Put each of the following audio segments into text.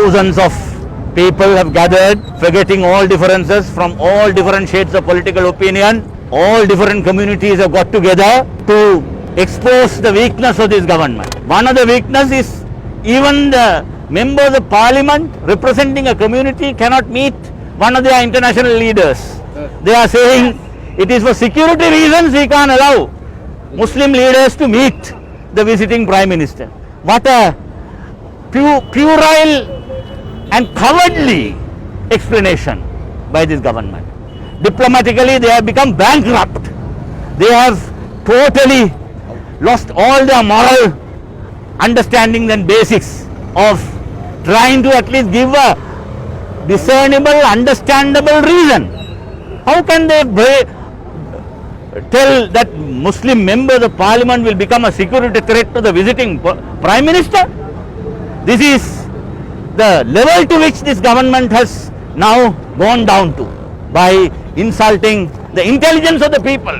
thousands of people have gathered, forgetting all differences from all different shades of political opinion. All different communities have got together to expose the weakness of this government. One of the weakness is even the members of parliament representing a community cannot meet one of their international leaders. They are saying it is for security reasons we can't allow Muslim leaders to meet the visiting Prime Minister. What a puerile and cowardly explanation by this government. Diplomatically they have become bankrupt. They have totally lost all their moral understanding and basics of trying to at least give a discernible, understandable reason. How can they tell that Muslim members of parliament will become a security threat to the visiting Prime Minister? This is the level to which this government has now gone down to, by insulting the intelligence of the people,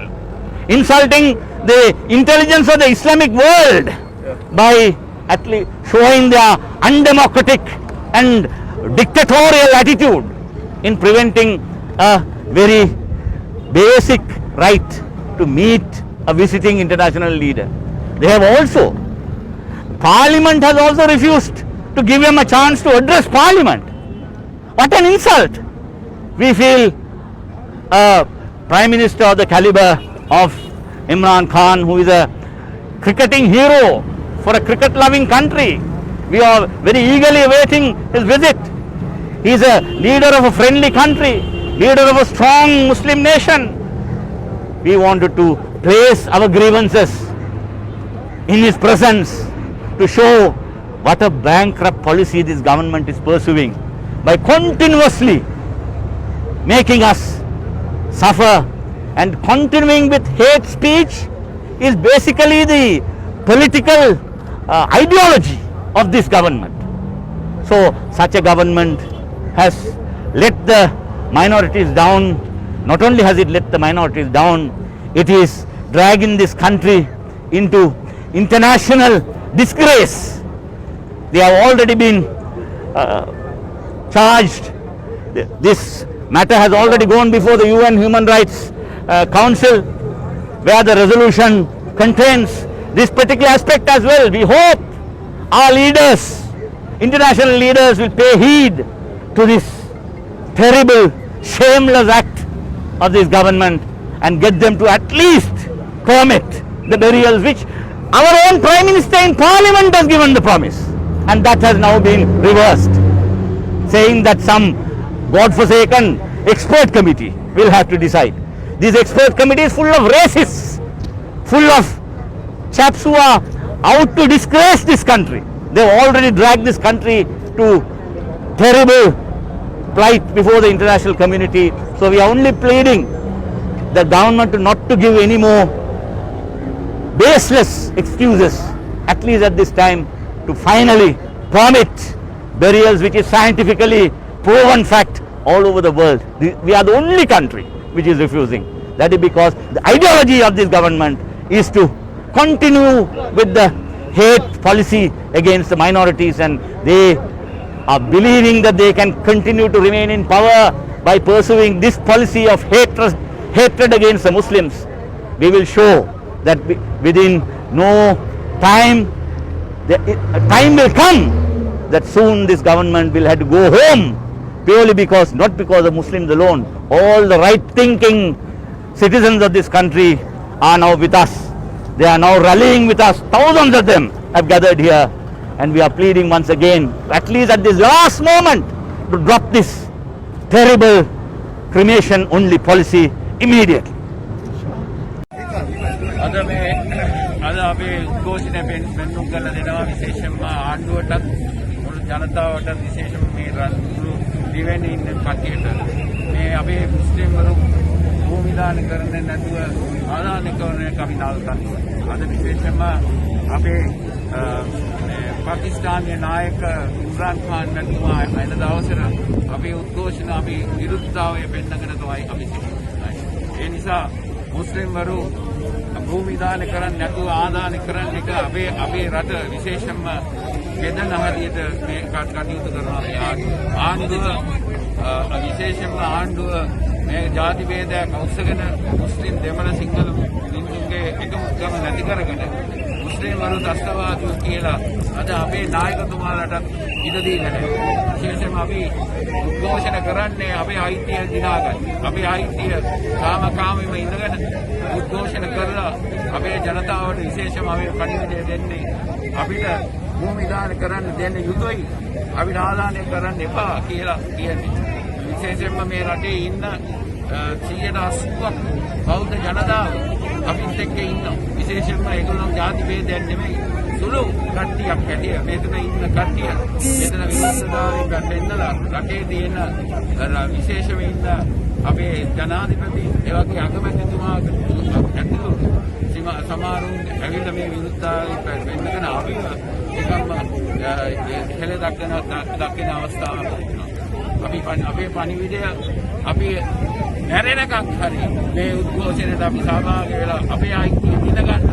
insulting the intelligence of the Islamic world, by at least showing their undemocratic and dictatorial attitude in preventing a very basic right to meet a visiting international leader. They have also, Parliament has also refused to give him a chance to address Parliament. What an insult! We feel a Prime Minister of the caliber of Imran Khan, who is a cricketing hero for a cricket-loving country. We are very eagerly awaiting his visit. He is a leader of a friendly country, leader of a strong Muslim nation. We wanted to place our grievances in his presence to show what a bankrupt policy this government is pursuing by continuously making us suffer, and continuing with hate speech is basically the political ideology of this government. So such a government has let the minorities down. Not only has it let the minorities down, it is dragging this country into international disgrace. They have already been charged. This matter has already gone before the UN Human Rights Council, where the resolution contains this particular aspect as well. We hope our leaders, international leaders, will pay heed to this terrible, shameless act of this government and get them to at least permit the burials which our own Prime Minister in Parliament has given the promise, and that has now been reversed, saying that some godforsaken expert committee will have to decide. This expert committee is full of racists, full of chaps who are out to disgrace this country. They have already dragged this country to terrible plight before the international community. So we are only pleading the government not to give any more baseless excuses, at least at this time, to finally permit burials which is scientifically proven fact all over the world. We are the only country which is refusing. That is because the ideology of this government is to continue with the hate policy against the minorities, and they are believing that they can continue to remain in power by pursuing this policy of hatred against the Muslims. We will show that within no time, time will come that soon this government will have to go home, purely because, not because of Muslims alone, all the right-thinking citizens of this country are now with us. They are now rallying with us. Thousands of them have gathered here, and we are pleading once again, at least at this last moment, to drop this terrible cremation only policy immediately. අද අපේ උද්ඝෝෂණය පෙන්නුම් කරලා දෙනවා විශේෂයෙන්ම ආණ්ඩුවටත් මුළු ජනතාවට විශේෂයෙන්ම මේ රටේ දිවෙන්නේ ඉන්න කට්ටියට මේ අපේ මුස්ලිම්වරු භූමි දාන කරන්නේ නැතුව ආදාන කරන එක අපි නවත්තන්න ඕනේ. අද විශේෂයෙන්ම අපේ පාකිස්තානයේ නායක ඉම්රාන් ખાન මැතිතුමා එන දවසට අපේ උද්ඝෝෂණ අපි විරුද්ධතාවය පෙන්නගෙන තමයි අපි සිටින්නේ. ඒ නිසා මුස්ලිම්වරු භූමි දාන කරන්නේ නැතුව ආදාන කරන්න එක අපේ රට විශේෂයෙන්ම බෙදන හරියට මේ කටයුතු කරනවා. ආණ්ඩුව විශේෂයෙන්ම ආණ්ඩුව මේ ජාති ભેදයක් අවශ්‍යගෙන මුස්ලිම් දෙමළ සිංහල මිනිසුන්ගේ එකමුත්කම නැති කරගෙන මුස්ලිම් වරු දස්තවාදු කියලා අද අපේ නායකතුමාලට ඉඩ දීගෙන විශේෂයෙන්ම අපි උද්ඝෝෂණ කරන්නේ අපේ අයිතිය දිනාගන්න. අපේ අයිතිය කාමකාමීව ඉඳගෙන උද්ඝෝෂණ කරලා අපේ ජනතාවට විශේෂම අපේ පණිවිඩය දෙන්නේ අපිට භූමි දාන කරන්න දෙන්න යුතුයි. අපිට ආදානය කරන්න එපා කියලා කියන්නේ. විශේෂයෙන්ම මේ රටේ ඉන්න 180ක් බෞද්ධ ජනතාව අපිත් එක්ක ඉන්නවා. විශේෂයෙන්ම ඒගොල්ලෝ ජාති ભેදයක් නෙමෙයි සුළු කට්ටියක් ඇතිය. මෙතන ඉන්න කට්ටිය මෙතන විශ්වාසතාවයෙන් පෙන්නලා රටේ තියෙන විශේෂම ඉන්න අපේ ජනාධිපති එවගේ අගමැතිතුමා ඇතුළු සමහරුන් ඇවිල්ලා මේ විරුද්ධතාවය වෙන්නගෙන ආවිව ඒකම හෙළ දක්වන අවස්ථාවක් තියෙනවා. අපි අපේ පණිවිඩය අපි නැරෙනකම් හරි මේ උද්ඝෝෂණයට අපි සහභාගී වෙලා අපේ අයිතිය දිනගන්න